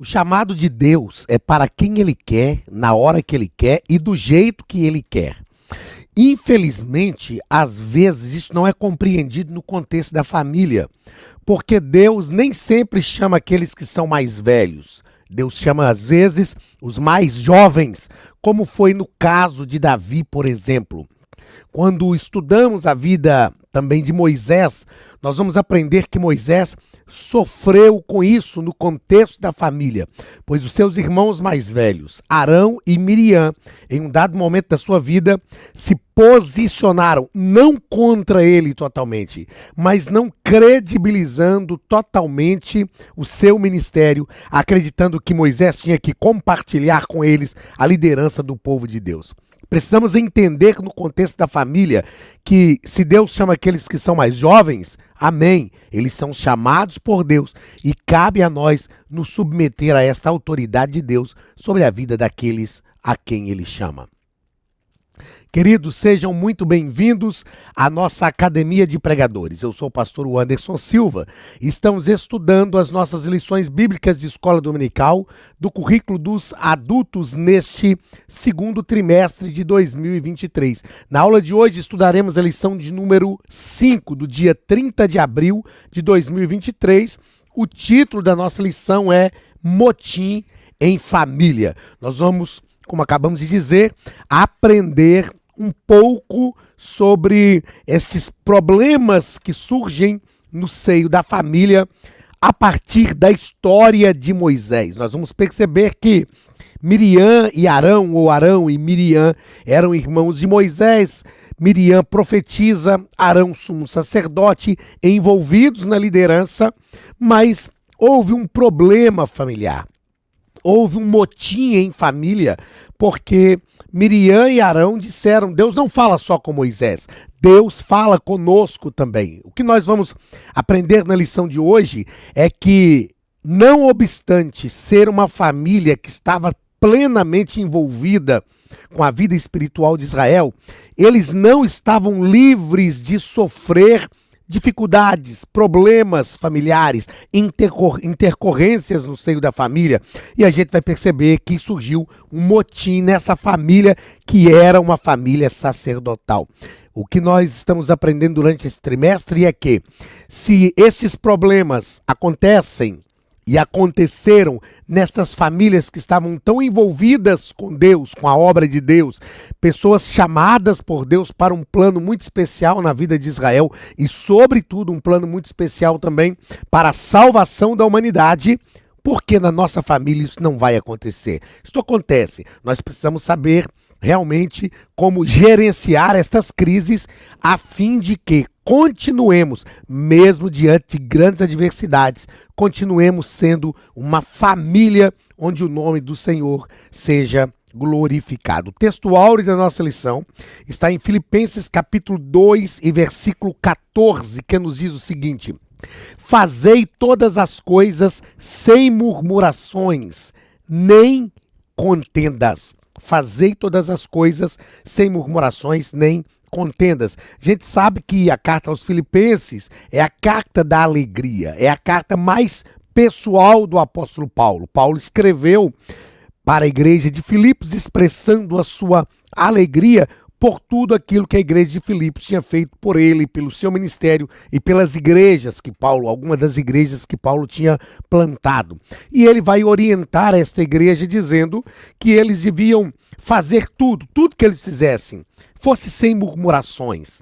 O chamado de Deus é para quem Ele quer, na hora que Ele quer e do jeito que Ele quer. Infelizmente, às vezes isso não é compreendido no contexto da família, porque Deus nem sempre chama aqueles que são mais velhos. Deus chama, às vezes, os mais jovens, como foi no caso de Davi, por exemplo. Quando estudamos a vida também de Moisés, nós vamos aprender que Moisés sofreu com isso no contexto da família, pois os seus irmãos mais velhos, Arão e Miriam, em um dado momento da sua vida, se posicionaram não contra ele totalmente, mas não credibilizando totalmente o seu ministério, acreditando que Moisés tinha que compartilhar com eles a liderança do povo de Deus. Precisamos entender no contexto da família que se Deus chama aqueles que são mais jovens, amém, eles são chamados por Deus e cabe a nós nos submeter a esta autoridade de Deus sobre a vida daqueles a quem Ele chama. Queridos, sejam muito bem-vindos à nossa Academia de Pregadores. Eu sou o pastor Anderson Silva e estamos estudando as nossas lições bíblicas de escola dominical do currículo dos adultos neste segundo trimestre de 2023. Na aula de hoje estudaremos a lição de número 5, do dia 30 de abril de 2023. O título da nossa lição é Motim em Família. Nós vamos, como acabamos de dizer, aprender um pouco sobre estes problemas que surgem no seio da família a partir da história de Moisés. Nós vamos perceber que Miriam e Arão, ou Arão e Miriam, eram irmãos de Moisés. Miriam profetiza, Arão sumo sacerdote, envolvidos na liderança, mas houve um problema familiar. Houve um motim em família, porque Miriam e Arão disseram, Deus não fala só com Moisés, Deus fala conosco também. O que nós vamos aprender na lição de hoje é que, não obstante ser uma família que estava plenamente envolvida com a vida espiritual de Israel, eles não estavam livres de sofrer dificuldades, problemas familiares, intercorrências no seio da família. E a gente vai perceber que surgiu um motim nessa família que era uma família sacerdotal. O que nós estamos aprendendo durante esse trimestre é que, se esses problemas acontecem e aconteceram nessas famílias que estavam tão envolvidas com Deus, com a obra de Deus, pessoas chamadas por Deus para um plano muito especial na vida de Israel e, sobretudo, um plano muito especial também para a salvação da humanidade, porque na nossa família isso não vai acontecer. Isso acontece. Nós precisamos saber realmente como gerenciar estas crises a fim de que continuemos, mesmo diante de grandes adversidades, continuemos sendo uma família onde o nome do Senhor seja glorificado. O texto áureo da nossa lição está em Filipenses capítulo 2 e versículo 14, que nos diz o seguinte: fazei todas as coisas sem murmurações, nem contendas. Fazei todas as coisas sem murmurações, nem contendas. A gente sabe que a carta aos Filipenses é a carta da alegria, é a carta mais pessoal do apóstolo Paulo. Paulo escreveu para a igreja de Filipos expressando a sua alegria por tudo aquilo que a igreja de Filipos tinha feito por ele, pelo seu ministério e pelas igrejas que Paulo, algumas das igrejas que Paulo tinha plantado. E ele vai orientar esta igreja dizendo que eles deviam fazer tudo que eles fizessem, fosse sem murmurações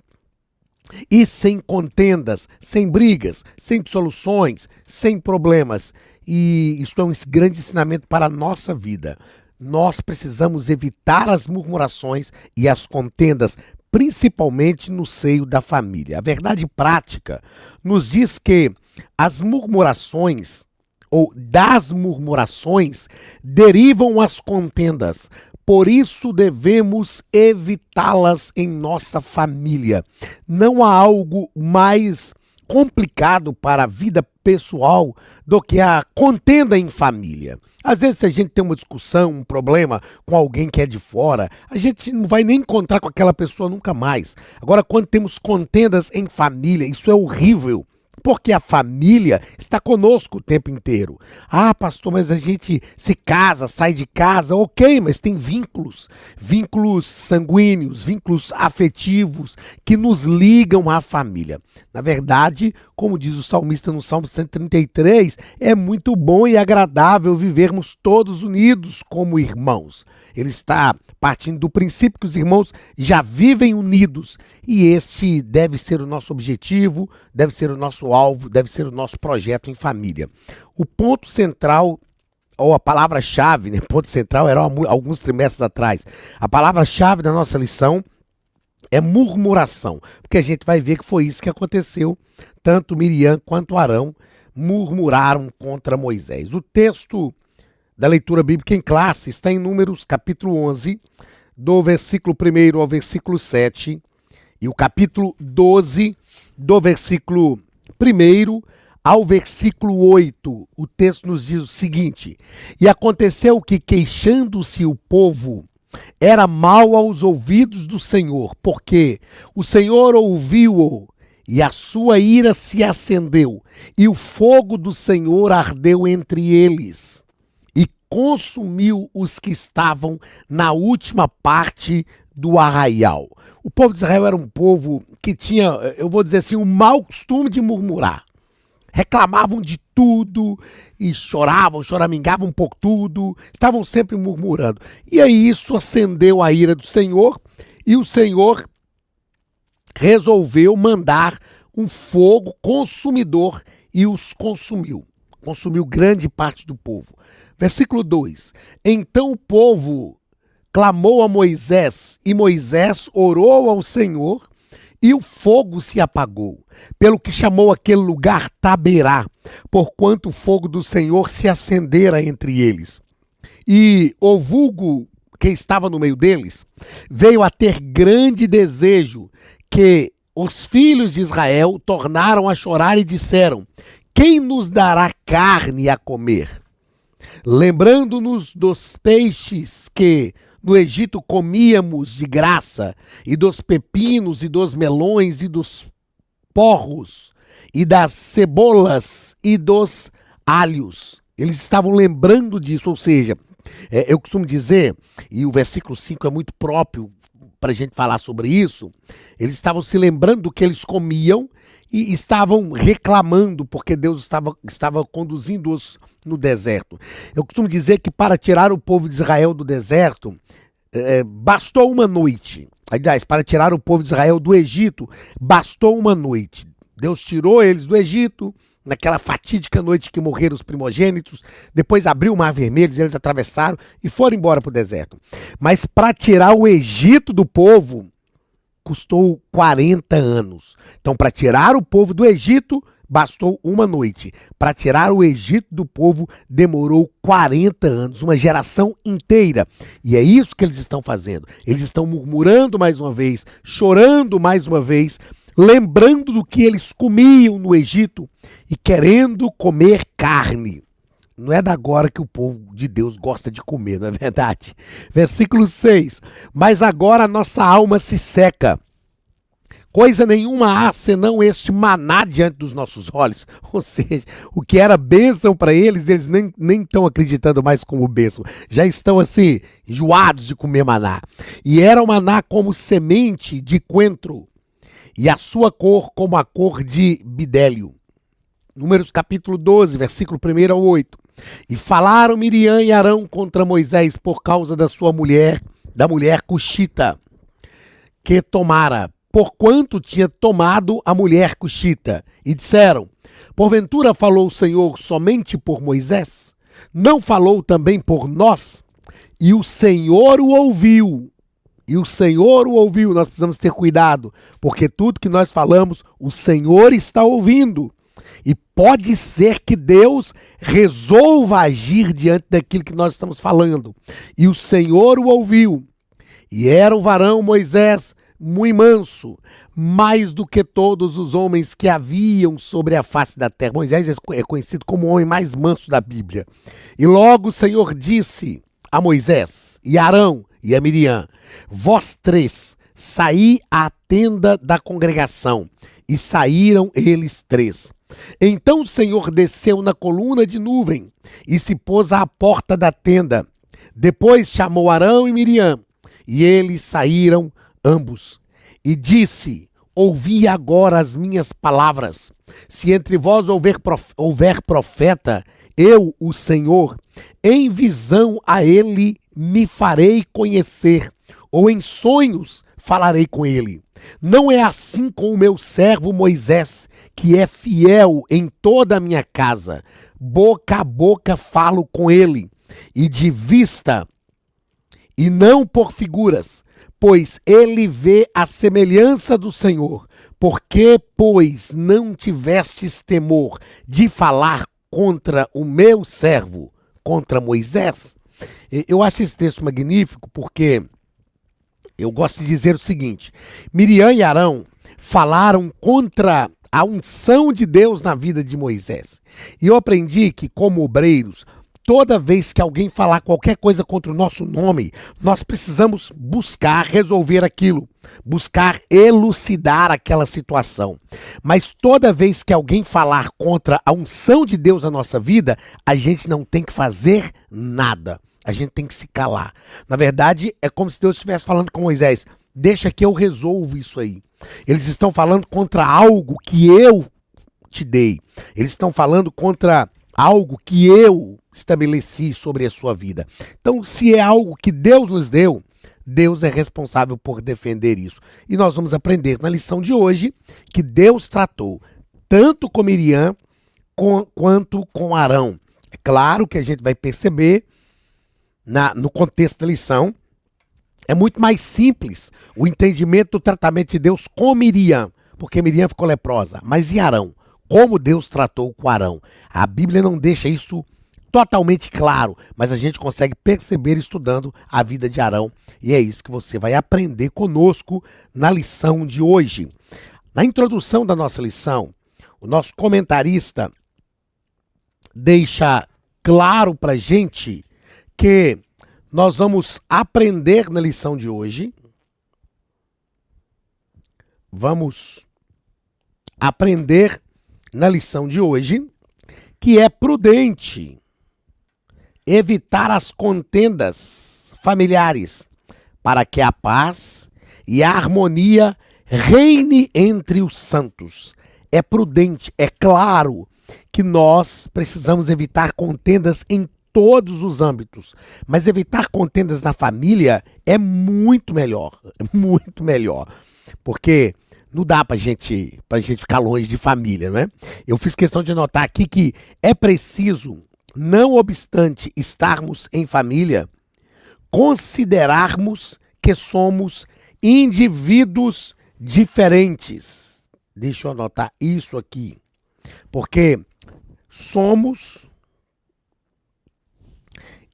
e sem contendas, sem brigas, sem dissoluções, sem problemas. E isso é um grande ensinamento para a nossa vida. Nós precisamos evitar as murmurações e as contendas, principalmente no seio da família. A verdade prática nos diz que as murmurações, ou das murmurações, derivam as contendas. Por isso devemos evitá-las em nossa família. Não há algo mais complicado para a vida pessoal do que a contenda em família. Às vezes, se a gente tem uma discussão, um problema com alguém que é de fora, a gente não vai nem encontrar com aquela pessoa nunca mais. Agora, quando temos contendas em família, isso é horrível. Porque a família está conosco o tempo inteiro. Ah, pastor, mas a gente se casa, sai de casa, ok, mas tem vínculos, vínculos sanguíneos, vínculos afetivos que nos ligam à família. Na verdade, como diz o salmista no Salmo 133, é muito bom e agradável vivermos todos unidos como irmãos. Ele está partindo do princípio que os irmãos já vivem unidos e este deve ser o nosso objetivo, deve ser o nosso alvo, deve ser o nosso projeto em família. O ponto central, ou a palavra-chave, né? Ponto central era alguns trimestres atrás. A palavra-chave da nossa lição é murmuração, porque a gente vai ver que foi isso que aconteceu. Tanto Miriam quanto Arão murmuraram contra Moisés. O texto da leitura bíblica em classe está em Números capítulo 11, do versículo 1 ao versículo 7, e o capítulo 12, do versículo 1 ao versículo 8. O texto nos diz o seguinte: E aconteceu que, queixando-se o povo, era mal aos ouvidos do Senhor, porque o Senhor ouviu-o, e a sua ira se acendeu, e o fogo do Senhor ardeu entre eles, consumiu os que estavam na última parte do arraial. O povo de Israel era um povo que tinha, eu vou dizer assim, um mau costume de murmurar. Reclamavam de tudo e choravam, choramingavam por tudo, estavam sempre murmurando. E aí isso acendeu a ira do Senhor e o Senhor resolveu mandar um fogo consumidor e os consumiu. Consumiu grande parte do povo. Versículo 2. Então o povo clamou a Moisés, e Moisés orou ao Senhor, e o fogo se apagou, pelo que chamou aquele lugar Taberá, porquanto o fogo do Senhor se acendera entre eles. E o vulgo que estava no meio deles veio a ter grande desejo, que os filhos de Israel tornaram a chorar e disseram: quem nos dará carne a comer? Lembrando-nos dos peixes que no Egito comíamos de graça, e dos pepinos, e dos melões, e dos porros, e das cebolas, e dos alhos. Eles estavam lembrando disso, ou seja, eu costumo dizer, e o versículo 5 é muito próprio para a gente falar sobre isso, eles estavam se lembrando do que eles comiam, e estavam reclamando porque Deus estava conduzindo-os no deserto. Eu costumo dizer que para tirar o povo de Israel do deserto, bastou uma noite. Aliás, para tirar o povo de Israel do Egito, bastou uma noite. Deus tirou eles do Egito, naquela fatídica noite que morreram os primogênitos, depois abriu o Mar Vermelho, eles atravessaram e foram embora para o deserto. Mas para tirar o Egito do povo, custou 40 anos. Então, para tirar o povo do Egito, bastou uma noite. Para tirar o Egito do povo, demorou 40 anos, uma geração inteira. E é isso que eles estão fazendo. Eles estão murmurando mais uma vez, chorando mais uma vez, lembrando do que eles comiam no Egito e querendo comer carne. Não é da agora que o povo de Deus gosta de comer, não é verdade? Versículo 6. Mas agora a nossa alma se seca. Coisa nenhuma há senão este maná diante dos nossos olhos. Ou seja, o que era bênção para eles, eles nem estão acreditando mais como bênção. Já estão assim, enjoados de comer maná. E era o maná como semente de coentro, e a sua cor como a cor de bidélio. Números capítulo 12, versículo 1 ao 8. E falaram Miriam e Arão contra Moisés por causa da sua mulher, da mulher cuxita, que tomara, porquanto tinha tomado a mulher cuxita. E disseram: porventura falou o Senhor somente por Moisés? Não falou também por nós? E o Senhor o ouviu. E o Senhor o ouviu. Nós precisamos ter cuidado, porque tudo que nós falamos, o Senhor está ouvindo. E pode ser que Deus resolva agir diante daquilo que nós estamos falando. E o Senhor o ouviu. E era o varão Moisés muito manso, mais do que todos os homens que haviam sobre a face da terra. Moisés é conhecido como o homem mais manso da Bíblia. E logo o Senhor disse a Moisés, e a Arão e a Miriam: vós três, saí à tenda da congregação. E saíram eles três. Então o Senhor desceu na coluna de nuvem e se pôs à porta da tenda. Depois chamou Arão e Miriam, e eles saíram ambos. E disse: ouvi agora as minhas palavras. Se entre vós houver profeta, eu, o Senhor, em visão a ele me farei conhecer, ou em sonhos falarei com ele. Não é assim com o meu servo Moisés, que é fiel em toda a minha casa. Boca a boca falo com ele, e de vista, e não por figuras, pois ele vê a semelhança do Senhor. Porque, pois, não tivestes temor de falar contra o meu servo, contra Moisés? Eu acho esse texto magnífico porque eu gosto de dizer o seguinte: Miriam e Arão falaram contra a unção de Deus na vida de Moisés. E eu aprendi que, como obreiros, toda vez que alguém falar qualquer coisa contra o nosso nome, nós precisamos buscar resolver aquilo, buscar elucidar aquela situação. Mas toda vez que alguém falar contra a unção de Deus na nossa vida, a gente não tem que fazer nada. A gente tem que se calar. Na verdade, é como se Deus estivesse falando com Moisés: deixa que eu resolvo isso aí. Eles estão falando contra algo que eu te dei. Eles estão falando contra algo que eu estabeleci sobre a sua vida. Então, se é algo que Deus nos deu, Deus é responsável por defender isso. E nós vamos aprender na lição de hoje que Deus tratou tanto com Miriam quanto com Arão. É claro que a gente vai perceber no contexto da lição, é muito mais simples o entendimento do tratamento de Deus com Miriam, porque Miriam ficou leprosa. Mas e Arão? Como Deus tratou com Arão? A Bíblia não deixa isso totalmente claro, mas a gente consegue perceber estudando a vida de Arão. E é isso que você vai aprender conosco na lição de hoje. Na introdução da nossa lição, o nosso comentarista deixa claro para a gente que nós vamos aprender na lição de hoje. Vamos aprender na lição de hoje que é prudente evitar as contendas familiares para que a paz e a harmonia reine entre os santos. É prudente, é claro que nós precisamos evitar contendas em todos os âmbitos, mas evitar contendas na família é muito melhor, porque não dá pra gente ficar longe de família, né? Eu fiz questão de anotar aqui que é preciso, não obstante estarmos em família, considerarmos que somos indivíduos diferentes. Deixa eu anotar isso aqui, porque somos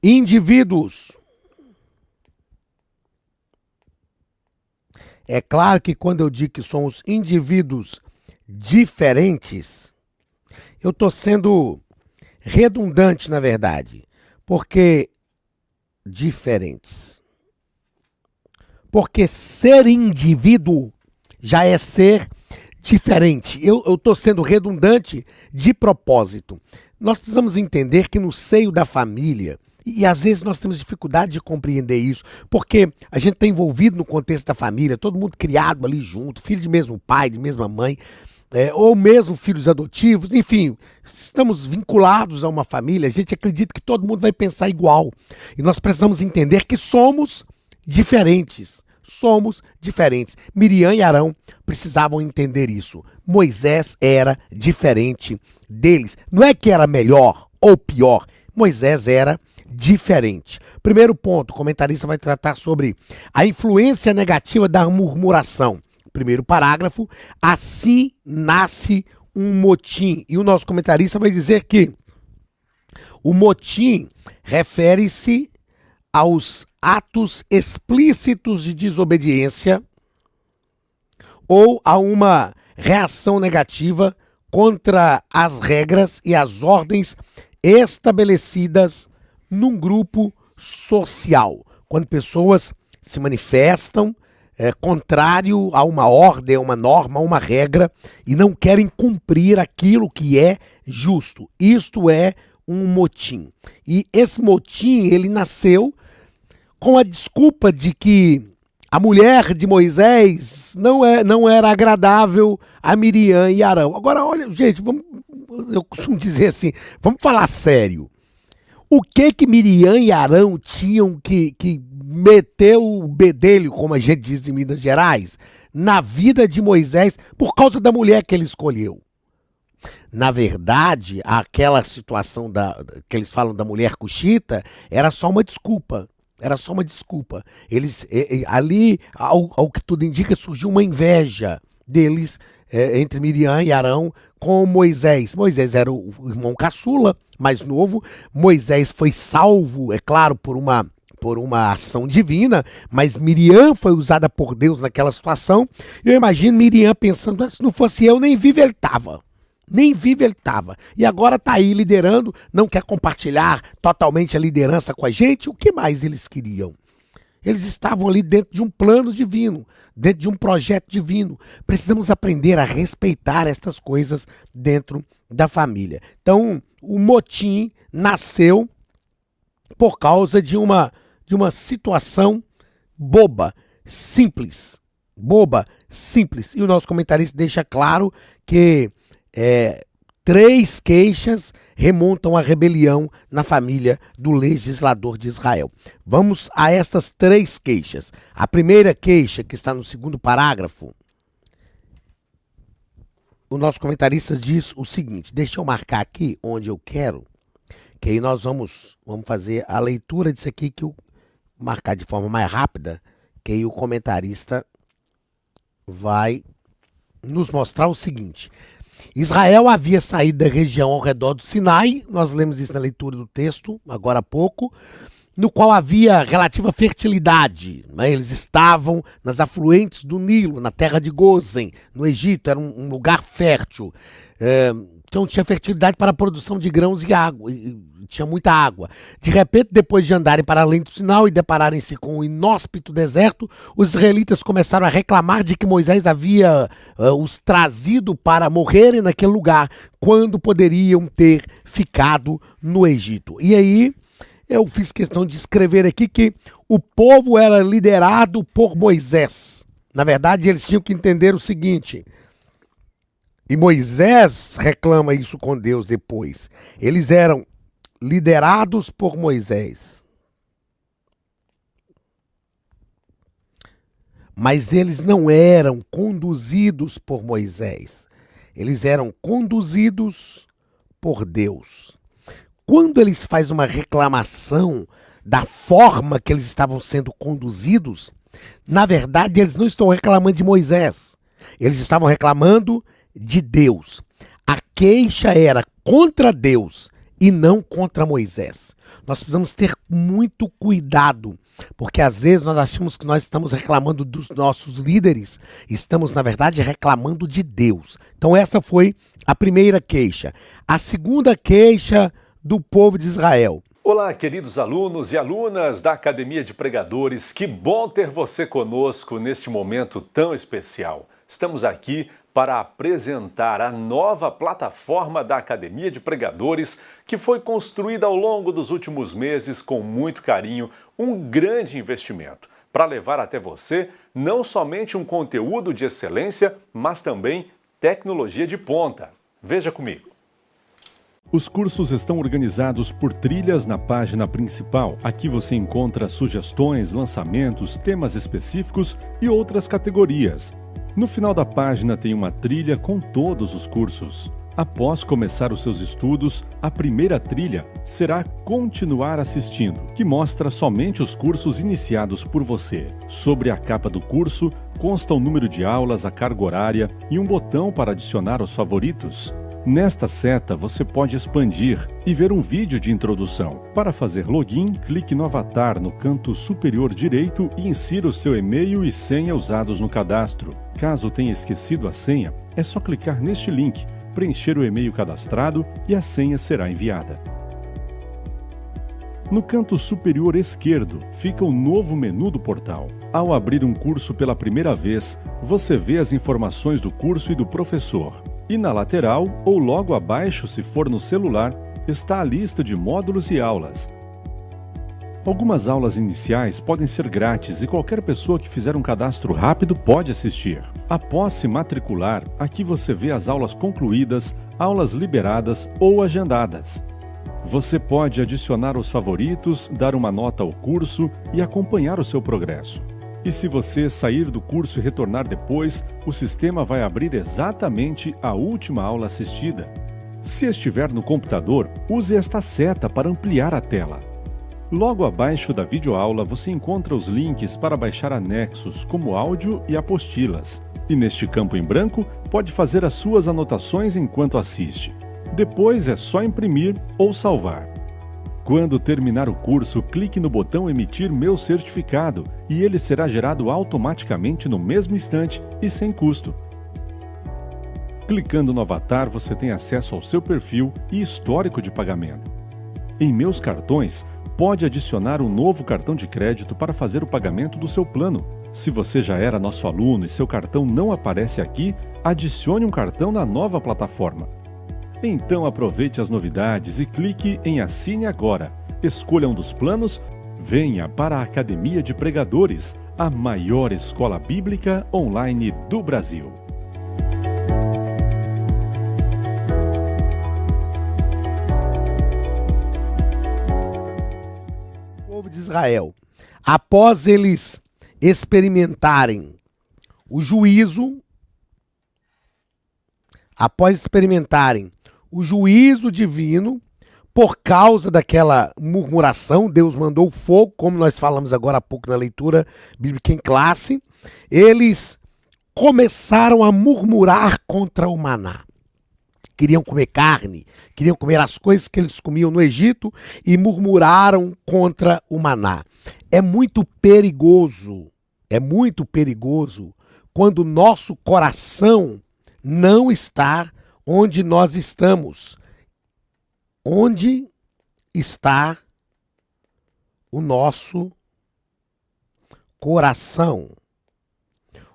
indivíduos. É claro que quando eu digo que somos indivíduos diferentes, eu estou sendo redundante, na verdade. Porque diferentes. Porque ser indivíduo já é ser diferente. Eu estou sendo redundante de propósito. Nós precisamos entender que no seio da família, e às vezes nós temos dificuldade de compreender isso, porque a gente está envolvido no contexto da família, todo mundo criado ali junto, filho de mesmo pai, de mesma mãe, ou mesmo filhos adotivos, enfim, estamos vinculados a uma família, a gente acredita que todo mundo vai pensar igual. E nós precisamos entender que somos diferentes. Somos diferentes. Miriam e Arão precisavam entender isso. Moisés era diferente deles. Não é que era melhor ou pior, Moisés era diferente. Primeiro ponto, o comentarista vai tratar sobre a influência negativa da murmuração. Primeiro parágrafo, assim nasce um motim. E o nosso comentarista vai dizer que o motim refere-se aos atos explícitos de desobediência ou a uma reação negativa contra as regras e as ordens estabelecidas num grupo social. Quando pessoas se manifestam contrário a uma ordem, a uma norma, a uma regra, e não querem cumprir aquilo que é justo. Isto é um motim. E esse motim, ele nasceu com a desculpa de que a mulher de Moisés não era agradável a Miriam e Arão. Agora, olha, gente, eu costumo dizer assim, vamos falar sério. O que Miriam e Arão tinham que meter o bedelho, como a gente diz em Minas Gerais, na vida de Moisés por causa da mulher que ele escolheu? Na verdade, aquela situação que eles falam da mulher cuxita era só uma desculpa. Era só uma desculpa. Eles, ali, ao que tudo indica, surgiu uma inveja deles entre Miriam e Arão com Moisés. Moisés era o irmão caçula, mais novo. Moisés foi salvo, é claro, por uma ação divina, mas Miriam foi usada por Deus naquela situação. Eu imagino Miriam pensando, se não fosse eu, nem vivo ele estava. Nem vivo ele estava. E agora está aí liderando, não quer compartilhar totalmente a liderança com a gente. O que mais eles queriam? Eles estavam ali dentro de um plano divino, dentro de um projeto divino. Precisamos aprender a respeitar estas coisas dentro da família. Então, o motim nasceu por causa de uma situação boba, simples. Boba, simples. E o nosso comentarista deixa claro que 3 queixas remontam à rebelião na família do legislador de Israel. Vamos a estas 3 queixas. A primeira queixa, que está no 2º parágrafo, o nosso comentarista diz o seguinte, deixa eu marcar aqui onde eu quero, que aí nós vamos fazer a leitura disso aqui, que eu marcar de forma mais rápida, que aí o comentarista vai nos mostrar o seguinte. Israel havia saído da região ao redor do Sinai, nós lemos isso na leitura do texto, agora há pouco, no qual havia relativa fertilidade. Né? Eles estavam nas afluentes do Nilo, na terra de Gozen, no Egito, era um lugar fértil. Então tinha fertilidade para a produção de grãos e água, tinha muita água. De repente, depois de andarem para além do Sinai e depararem-se com um inóspito deserto, os israelitas começaram a reclamar de que Moisés havia os trazido para morrerem naquele lugar, quando poderiam ter ficado no Egito. E aí, eu fiz questão de escrever aqui que o povo era liderado por Moisés. Na verdade, eles tinham que entender o seguinte, e Moisés reclama isso com Deus depois. Eles eram liderados por Moisés. Mas eles não eram conduzidos por Moisés. Eles eram conduzidos por Deus. Quando eles fazem uma reclamação da forma que eles estavam sendo conduzidos, na verdade eles não estão reclamando de Moisés. Eles estavam reclamando de Deus. A queixa era contra Deus e não contra Moisés. Nós precisamos ter muito cuidado, porque às vezes nós achamos que nós estamos reclamando dos nossos líderes, estamos na verdade reclamando de Deus. Então essa foi a primeira queixa. A segunda queixa do povo de Israel. Olá, queridos alunos e alunas da Academia de Pregadores, que bom ter você conosco neste momento tão especial. Estamos aqui para apresentar a nova plataforma da Academia de Pregadores, que foi construída ao longo dos últimos meses com muito carinho, um grande investimento, para levar até você não somente um conteúdo de excelência, mas também tecnologia de ponta. Veja comigo. Os cursos estão organizados por trilhas na página principal. Aqui você encontra sugestões, lançamentos, temas específicos e outras categorias. No final da página tem uma trilha com todos os cursos. Após começar os seus estudos, a primeira trilha será Continuar Assistindo, que mostra somente os cursos iniciados por você. Sobre a capa do curso, consta o número de aulas, a carga horária e um botão para adicionar aos favoritos. Nesta seta, você pode expandir e ver um vídeo de introdução. Para fazer login, clique no avatar no canto superior direito e insira o seu e-mail e senha usados no cadastro. Caso tenha esquecido a senha, é só clicar neste link, preencher o e-mail cadastrado e a senha será enviada. No canto superior esquerdo fica o novo menu do portal. Ao abrir um curso pela primeira vez, você vê as informações do curso e do professor. E na lateral, ou logo abaixo se for no celular, está a lista de módulos e aulas. Algumas aulas iniciais podem ser grátis e qualquer pessoa que fizer um cadastro rápido pode assistir. Após se matricular, aqui você vê as aulas concluídas, aulas liberadas ou agendadas. Você pode adicionar os favoritos, dar uma nota ao curso e acompanhar o seu progresso. E se você sair do curso e retornar depois, o sistema vai abrir exatamente a última aula assistida. Se estiver no computador, use esta seta para ampliar a tela. Logo abaixo da videoaula você encontra os links para baixar anexos, como áudio e apostilas. E neste campo em branco, pode fazer as suas anotações enquanto assiste. Depois é só imprimir ou salvar. Quando terminar o curso, clique no botão Emitir meu certificado e ele será gerado automaticamente no mesmo instante e sem custo. Clicando no avatar, você tem acesso ao seu perfil e histórico de pagamento. Em Meus Cartões, pode adicionar um novo cartão de crédito para fazer o pagamento do seu plano. Se você já era nosso aluno e seu cartão não aparece aqui, adicione um cartão na nova plataforma. Então aproveite as novidades e clique em Assine Agora. Escolha um dos planos, venha para a Academia de Pregadores, a maior escola bíblica online do Brasil. O povo de Israel, após eles experimentarem o juízo, o juízo divino, por causa daquela murmuração, Deus mandou fogo, como nós falamos agora há pouco na leitura bíblica em classe, eles começaram a murmurar contra o maná. Queriam comer carne, queriam comer as coisas que eles comiam no Egito e murmuraram contra o maná. É muito perigoso quando o nosso coração não está onde nós estamos. Onde está o nosso coração?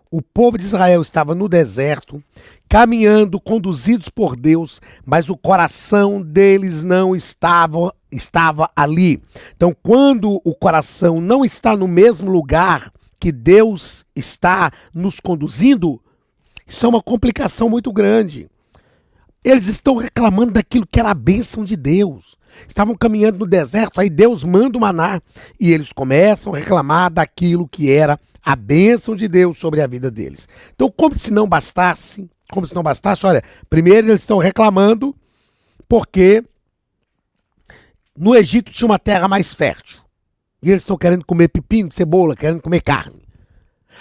O povo de Israel estava no deserto, caminhando, conduzidos por Deus, mas o coração deles não estava ali. Então, quando o coração não está no mesmo lugar que Deus está nos conduzindo, isso é uma complicação muito grande. Eles estão reclamando daquilo que era a bênção de Deus. Estavam caminhando no deserto, aí Deus manda o maná e eles começam a reclamar daquilo que era a bênção de Deus sobre a vida deles. Então, como se não bastasse, olha, primeiro eles estão reclamando porque no Egito tinha uma terra mais fértil. E eles estão querendo comer pepino, cebola, querendo comer carne.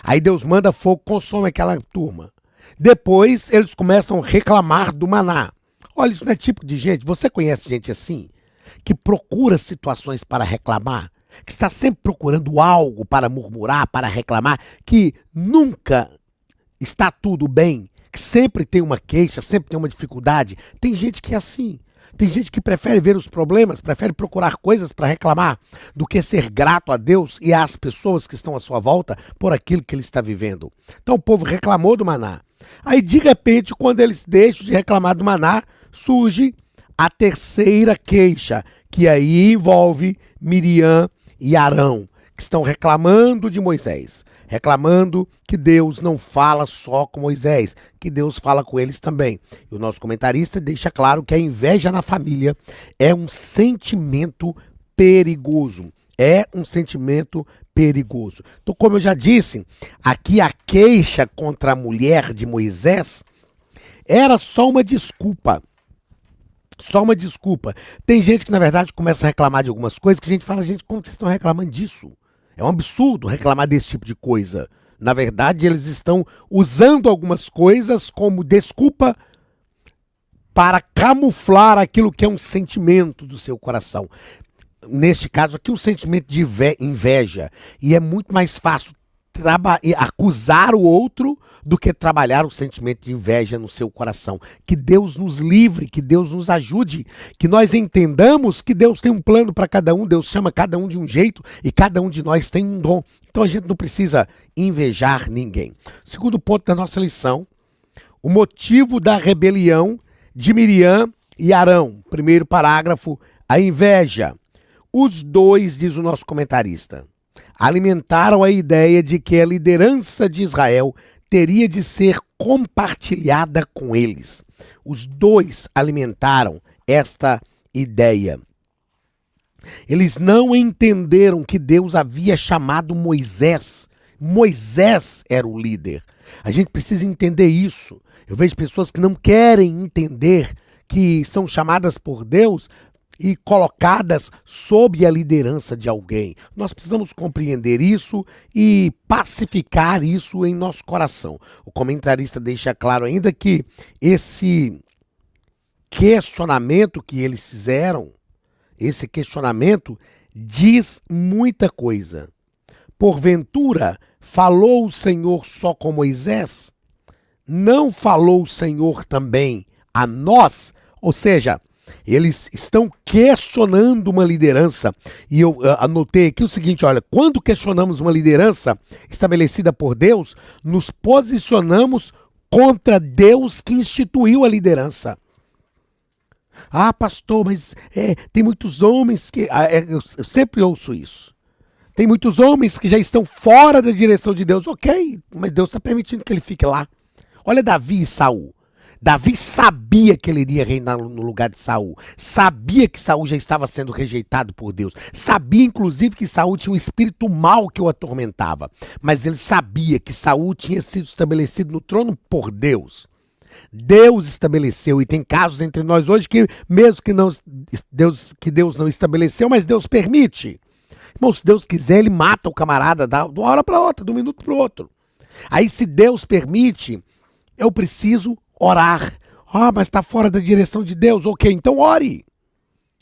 Aí Deus manda fogo, consome aquela turma. Depois eles começam a reclamar do maná. Olha, isso não é típico de gente. Você conhece gente assim? Que procura situações para reclamar? Que está sempre procurando algo para murmurar, para reclamar? Que nunca está tudo bem? Que sempre tem uma queixa, sempre tem uma dificuldade? Tem gente que é assim. Tem gente que prefere ver os problemas, prefere procurar coisas para reclamar, do que ser grato a Deus e às pessoas que estão à sua volta por aquilo que ele está vivendo. Então o povo reclamou do maná. Aí, de repente, quando eles deixam de reclamar do maná, surge a terceira queixa, que aí envolve Miriam e Arão, que estão reclamando de Moisés, reclamando que Deus não fala só com Moisés, que Deus fala com eles também. E o nosso comentarista deixa claro que a inveja na família é um sentimento perigoso. É um sentimento perigoso. Então, como eu já disse, aqui a queixa contra a mulher de Moisés era só uma desculpa. Só uma desculpa. Tem gente que, na verdade, começa a reclamar de algumas coisas que a gente fala, gente, como vocês estão reclamando disso? É um absurdo reclamar desse tipo de coisa. Na verdade, eles estão usando algumas coisas como desculpa para camuflar aquilo que é um sentimento do seu coração. Neste caso aqui, um sentimento de inveja. E é muito mais fácil acusar o outro do que trabalhar o sentimento de inveja no seu coração. Que Deus nos livre, que Deus nos ajude, que nós entendamos que Deus tem um plano para cada um, Deus chama cada um de um jeito e cada um de nós tem um dom. Então a gente não precisa invejar ninguém. Segundo ponto da nossa lição, o motivo da rebelião de Miriam e Arão. Primeiro parágrafo, a inveja. Os dois, diz o nosso comentarista, alimentaram a ideia de que a liderança de Israel teria de ser compartilhada com eles. Os dois alimentaram esta ideia. Eles não entenderam que Deus havia chamado Moisés. Moisés era o líder. A gente precisa entender isso. Eu vejo pessoas que não querem entender que são chamadas por Deus e colocadas sob a liderança de alguém. Nós precisamos compreender isso e pacificar isso em nosso coração. O comentarista deixa claro ainda que esse questionamento que eles fizeram, esse questionamento diz muita coisa. Porventura, falou o Senhor só com Moisés? Não falou o Senhor também a nós? Ou seja, eles estão questionando uma liderança. E eu anotei aqui o seguinte, olha, quando questionamos uma liderança estabelecida por Deus, nos posicionamos contra Deus que instituiu a liderança. Ah, pastor, mas tem muitos homens que... eu sempre ouço isso. Tem muitos homens que já estão fora da direção de Deus. Ok, mas Deus está permitindo que ele fique lá. Olha Davi e Saul. Davi sabia que ele iria reinar no lugar de Saul. Sabia que Saul já estava sendo rejeitado por Deus. Sabia, inclusive, que Saul tinha um espírito mau que o atormentava. Mas ele sabia que Saul tinha sido estabelecido no trono por Deus. Deus estabeleceu, e tem casos entre nós hoje que mesmo que Deus não estabeleceu, mas Deus permite. Irmão, se Deus quiser, ele mata o camarada de uma hora para outra, de um minuto para o outro. Aí se Deus permite, eu preciso orar. Ah, mas está fora da direção de Deus. Ok, então ore.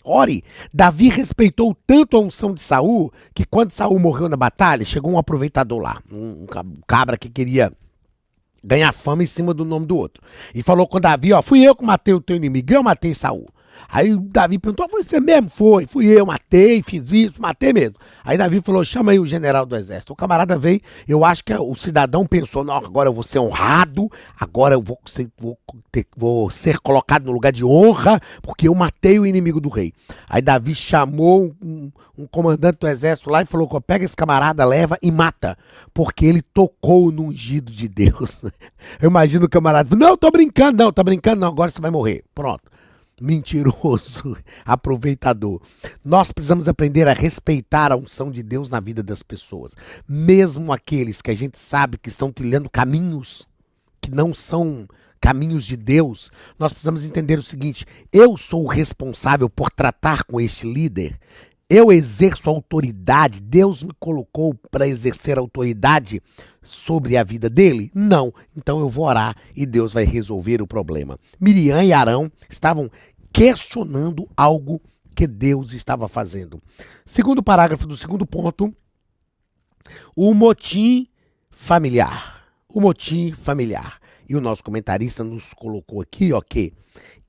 Ore. Davi respeitou tanto a unção de Saul, que quando Saul morreu na batalha, chegou um aproveitador lá, um cabra que queria ganhar fama em cima do nome do outro. E falou com Davi, ó, fui eu que matei o teu inimigo, eu matei Saul. Aí Davi perguntou, foi você mesmo? Foi, fui eu, matei, fiz isso, matei mesmo. Aí Davi falou, chama aí o general do exército. O camarada veio, eu acho que o cidadão pensou, não, agora eu vou ser honrado, agora eu vou ser colocado no lugar de honra, porque eu matei o inimigo do rei. Aí Davi chamou um comandante do exército lá e falou, pega esse camarada, leva e mata, porque ele tocou no ungido de Deus. Eu imagino o camarada, não, tá brincando, não, agora você vai morrer. Pronto. Mentiroso, aproveitador. Nós precisamos aprender a respeitar a unção de Deus na vida das pessoas. Mesmo aqueles que a gente sabe que estão trilhando caminhos que não são caminhos de Deus. Nós precisamos entender o seguinte, eu sou o responsável por tratar com este líder. Eu exerço autoridade, Deus me colocou para exercer autoridade sobre a vida dele? Não. Então eu vou orar e Deus vai resolver o problema. Miriam e Arão estavam questionando algo que Deus estava fazendo. Segundo parágrafo do segundo ponto, o motim familiar. O motim familiar. E o nosso comentarista nos colocou aqui, ó, que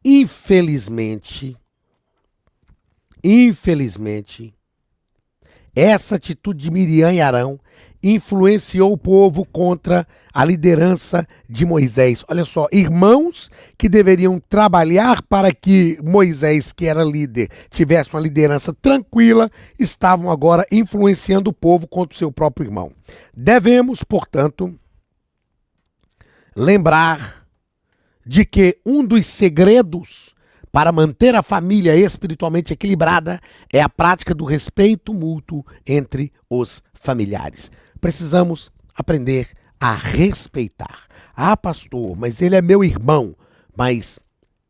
infelizmente, essa atitude de Miriam e Arão influenciou o povo contra a liderança de Moisés. Olha só, irmãos que deveriam trabalhar para que Moisés, que era líder, tivesse uma liderança tranquila, estavam agora influenciando o povo contra o seu próprio irmão. Devemos, portanto, lembrar de que um dos segredos para manter a família espiritualmente equilibrada é a prática do respeito mútuo entre os familiares. Precisamos aprender a respeitar. Ah, pastor, mas ele é meu irmão. Mas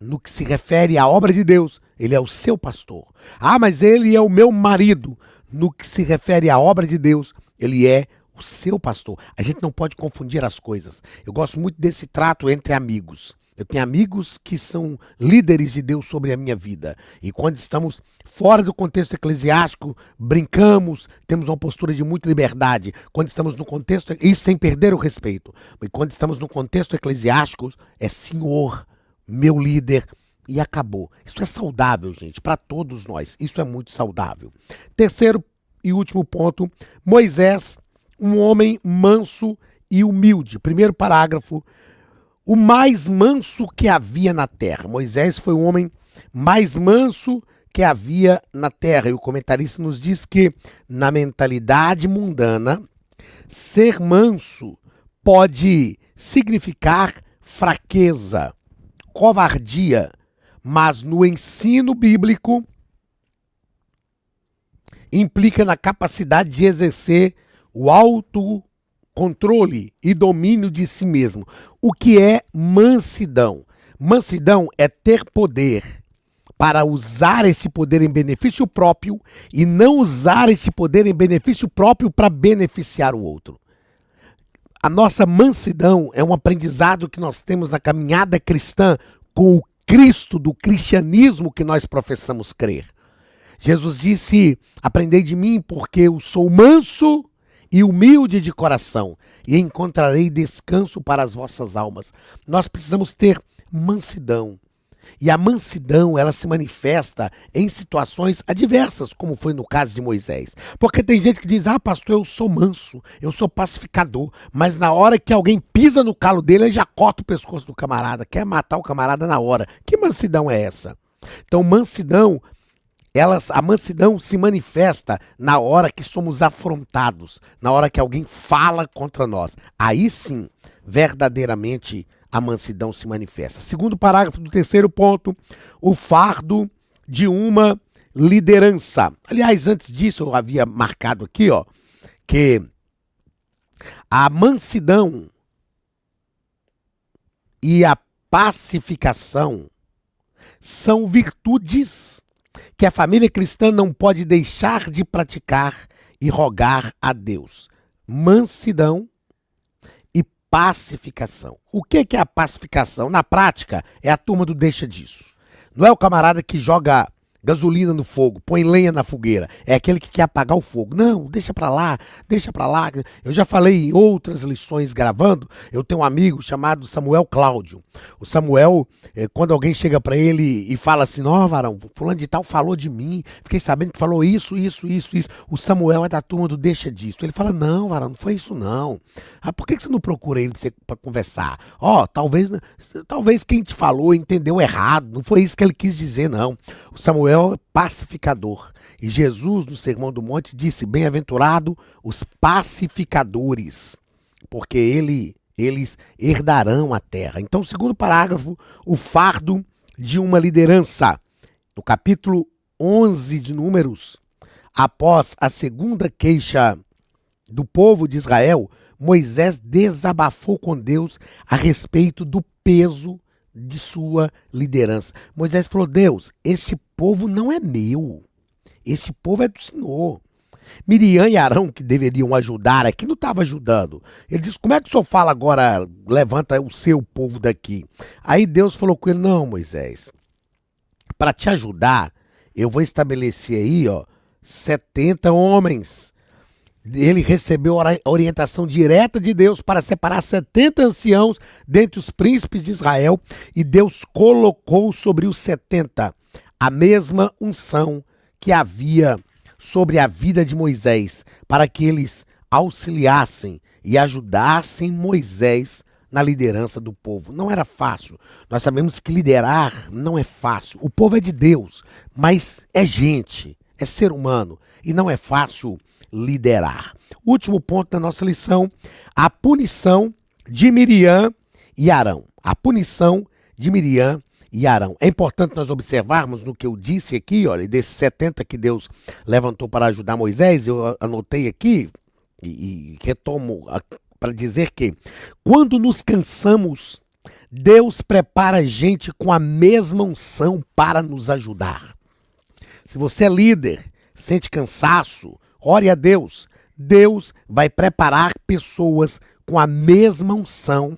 no que se refere à obra de Deus, ele é o seu pastor. Ah, mas ele é o meu marido. No que se refere à obra de Deus, ele é o seu pastor. A gente não pode confundir as coisas. Eu gosto muito desse trato entre amigos. Eu tenho amigos que são líderes de Deus sobre a minha vida. E quando estamos fora do contexto eclesiástico, brincamos, temos uma postura de muita liberdade. Quando estamos no contexto, e sem perder o respeito. E quando estamos no contexto eclesiástico, é Senhor, meu líder, e acabou. Isso é saudável, gente, para todos nós. Isso é muito saudável. Terceiro e último ponto, Moisés, um homem manso e humilde. Primeiro parágrafo, o mais manso que havia na terra. Moisés foi o homem mais manso que havia na terra. E o comentarista nos diz que, na mentalidade mundana, ser manso pode significar fraqueza, covardia, mas no ensino bíblico implica na capacidade de exercer o autocontrole e domínio de si mesmo. O que é mansidão? Mansidão é ter poder para usar esse poder em benefício próprio e não usar esse poder em benefício próprio para beneficiar o outro. A nossa mansidão é um aprendizado que nós temos na caminhada cristã com o Cristo do cristianismo que nós professamos crer. Jesus disse, aprendei de mim porque eu sou manso e humilde de coração e encontrarei descanso para as vossas almas. Nós precisamos ter mansidão. E a mansidão, ela se manifesta em situações adversas, como foi no caso de Moisés. Porque tem gente que diz, pastor, eu sou manso, eu sou pacificador. Mas na hora que alguém pisa no calo dele, ele já corta o pescoço do camarada, quer matar o camarada na hora. Que mansidão é essa? Então, a mansidão se manifesta na hora que somos afrontados, na hora que alguém fala contra nós. Aí sim, verdadeiramente, a mansidão se manifesta. Segundo parágrafo do terceiro ponto, o fardo de uma liderança. Aliás, antes disso eu havia marcado aqui, que a mansidão e a pacificação são virtudes que a família cristã não pode deixar de praticar e rogar a Deus. Mansidão e pacificação. O que é a pacificação? Na prática, é a turma do deixa disso. Não é o camarada que joga gasolina no fogo, põe lenha na fogueira. É aquele que quer apagar o fogo. Não, deixa pra lá, deixa pra lá. Eu já falei em outras lições gravando, eu tenho um amigo chamado Samuel Cláudio. O Samuel, quando alguém chega pra ele e fala assim, varão, fulano de tal falou de mim, fiquei sabendo que falou isso. O Samuel é da turma do deixa disso. Ele fala, não, varão, não foi isso não. Por que você não procura ele pra conversar? Talvez quem te falou entendeu errado, não foi isso que ele quis dizer, não. O Samuel é pacificador. E Jesus, no Sermão do Monte, disse, bem-aventurado os pacificadores, porque eles herdarão a terra. Então, segundo parágrafo, o fardo de uma liderança. No capítulo 11 de Números, após a segunda queixa do povo de Israel, Moisés desabafou com Deus a respeito do peso de sua liderança. Moisés falou, Deus, este povo não é meu, este povo é do Senhor. Miriam e Arão, que deveriam ajudar aqui, não estavam ajudando. Ele disse, como é que o senhor fala agora, levanta o seu povo daqui? Aí Deus falou com ele, não, Moisés, para te ajudar, eu vou estabelecer aí 70 homens. Ele recebeu a orientação direta de Deus para separar 70 anciãos dentre os príncipes de Israel, e Deus colocou sobre os 70 a mesma unção que havia sobre a vida de Moisés, para que eles auxiliassem e ajudassem Moisés na liderança do povo. Não era fácil. Nós sabemos que liderar não é fácil. O povo é de Deus, mas é gente, é ser humano, e não é fácil liderar. Último ponto da nossa lição, a punição de Miriam e Arão. A punição de Miriam e Arão. É importante nós observarmos no que eu disse aqui, desses 70 que Deus levantou para ajudar Moisés, eu anotei aqui e retomo para dizer que quando nos cansamos, Deus prepara a gente com a mesma unção para nos ajudar. Se você é líder, sente cansaço, ore a Deus. Deus vai preparar pessoas com a mesma unção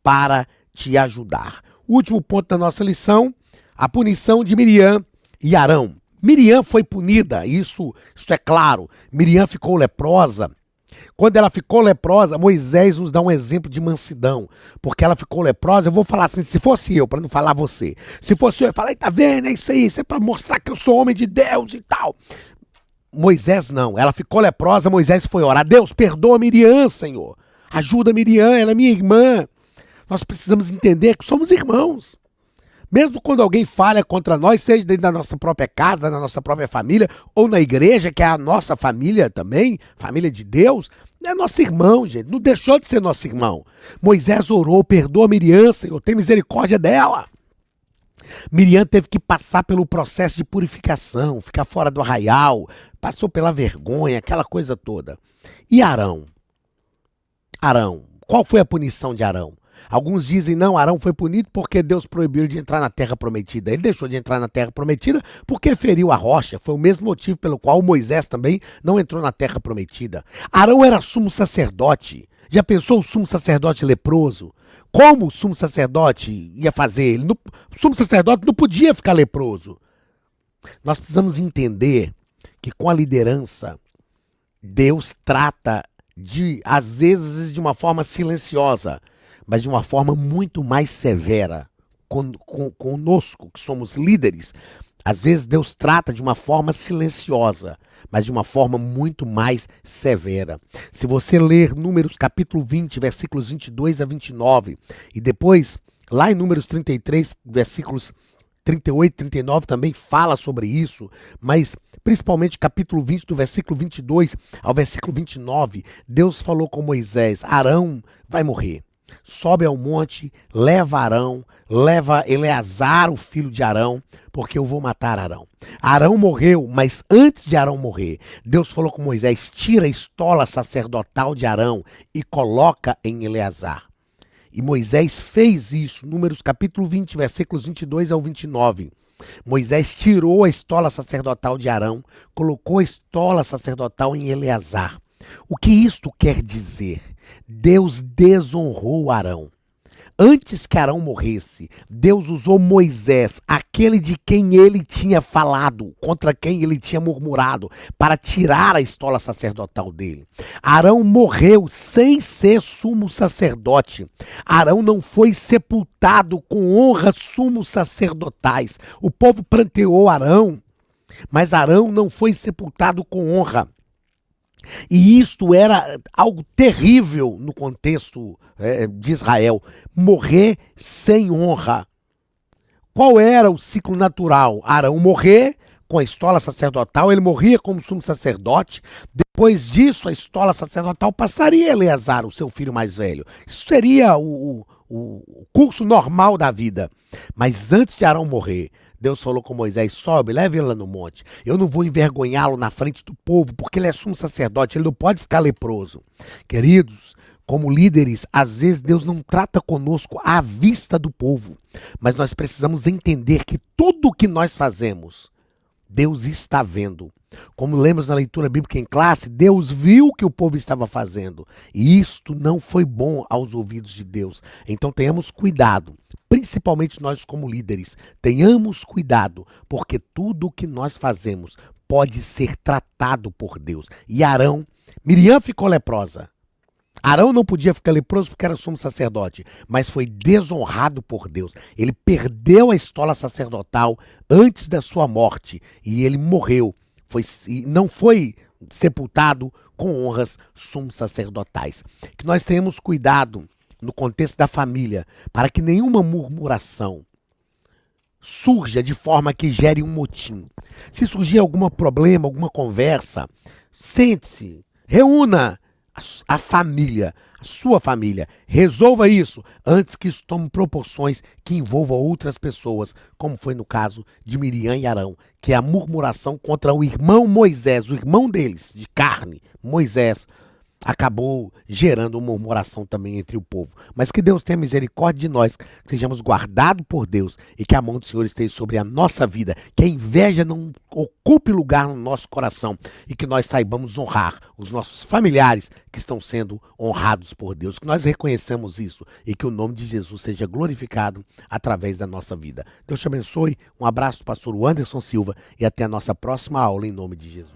para te ajudar. último ponto da nossa lição, a punição de Miriam e Arão. Miriam foi punida, isso é claro. Miriam ficou leprosa. Quando ela ficou leprosa, Moisés nos dá um exemplo de mansidão. Porque ela ficou leprosa, eu vou falar assim, se fosse eu, para não falar você. Se fosse eu falar, tá vendo, é isso é para mostrar que eu sou homem de Deus e tal. Moisés não, ela ficou leprosa, Moisés foi orar. Deus, perdoa Miriam, Senhor. Ajuda Miriam, ela é minha irmã. Nós precisamos entender que somos irmãos. Mesmo quando alguém falha contra nós, seja dentro da nossa própria casa, na nossa própria família, ou na igreja, que é a nossa família também, família de Deus, é nosso irmão, gente. Não deixou de ser nosso irmão. Moisés orou, perdoa Miriam, Senhor, tem misericórdia dela. Miriam teve que passar pelo processo de purificação, ficar fora do arraial, passou pela vergonha, aquela coisa toda. E Arão? Arão, qual foi a punição de Arão? Alguns dizem, não, Arão foi punido porque Deus proibiu ele de entrar na terra prometida. Ele deixou de entrar na terra prometida porque feriu a rocha. Foi o mesmo motivo pelo qual Moisés também não entrou na terra prometida. Arão era sumo sacerdote. Já pensou o sumo sacerdote leproso? Como o sumo sacerdote ia fazer? O sumo sacerdote não podia ficar leproso. Nós precisamos entender que com a liderança, Deus trata às vezes de uma forma silenciosa, mas de uma forma muito mais severa conosco, que somos líderes. Às vezes Deus trata de uma forma silenciosa, mas de uma forma muito mais severa. Se você ler Números capítulo 20, versículos 22 a 29, e depois, lá em Números 33, versículos 38 e 39 também fala sobre isso, mas principalmente capítulo 20, do versículo 22 ao versículo 29, Deus falou com Moisés, Arão vai morrer. Sobe ao monte, leva Arão, leva Eleazar, o filho de Arão, porque eu vou matar Arão. Arão morreu, mas antes de Arão morrer, Deus falou com Moisés, tira a estola sacerdotal de Arão e coloca em Eleazar. E Moisés fez isso, Números capítulo 20, versículos 22 ao 29. Moisés tirou a estola sacerdotal de Arão, colocou a estola sacerdotal em Eleazar. O que isto quer dizer? Deus desonrou Arão. Antes que Arão morresse, Deus usou Moisés, aquele de quem ele tinha falado, contra quem ele tinha murmurado, para tirar a estola sacerdotal dele. Arão morreu sem ser sumo sacerdote. Arão não foi sepultado com honras sumos sacerdotais. O povo pranteou Arão, mas Arão não foi sepultado com honra. E isto era algo terrível no contexto de Israel, morrer sem honra. Qual era o ciclo natural? Arão morrer com a estola sacerdotal, ele morria como sumo sacerdote, depois disso a estola sacerdotal passaria a Eleazar, o seu filho mais velho. Isso seria o curso normal da vida. Mas antes de Arão morrer, Deus falou com Moisés, sobe, leve ele lá no monte. Eu não vou envergonhá-lo na frente do povo, porque ele é sumo sacerdote, ele não pode ficar leproso. Queridos, como líderes, às vezes Deus não trata conosco à vista do povo, mas nós precisamos entender que tudo o que nós fazemos, Deus está vendo. Como lemos na leitura bíblica em classe, Deus viu o que o povo estava fazendo. E isto não foi bom aos ouvidos de Deus. Então tenhamos cuidado, principalmente nós como líderes. Tenhamos cuidado, porque tudo o que nós fazemos pode ser tratado por Deus. E Miriam ficou leprosa. Arão não podia ficar leproso porque era sumo sacerdote, mas foi desonrado por Deus. Ele perdeu a estola sacerdotal antes da sua morte e ele morreu. Não foi sepultado com honras sumos sacerdotais. Que nós tenhamos cuidado no contexto da família, para que nenhuma murmuração surja de forma que gere um motim. Se surgir algum problema, alguma conversa, sente-se, reúna a família, a sua família, resolva isso antes que isso tome proporções que envolvam outras pessoas, como foi no caso de Miriam e Arão, que é a murmuração contra o irmão Moisés, o irmão deles, de carne, Moisés, acabou gerando uma murmuração também entre o povo. Mas que Deus tenha misericórdia de nós, que sejamos guardados por Deus e que a mão do Senhor esteja sobre a nossa vida, que a inveja não ocupe lugar no nosso coração e que nós saibamos honrar os nossos familiares que estão sendo honrados por Deus, que nós reconheçamos isso e que o nome de Jesus seja glorificado através da nossa vida. Deus te abençoe, um abraço do pastor Anderson Silva e até a nossa próxima aula em nome de Jesus.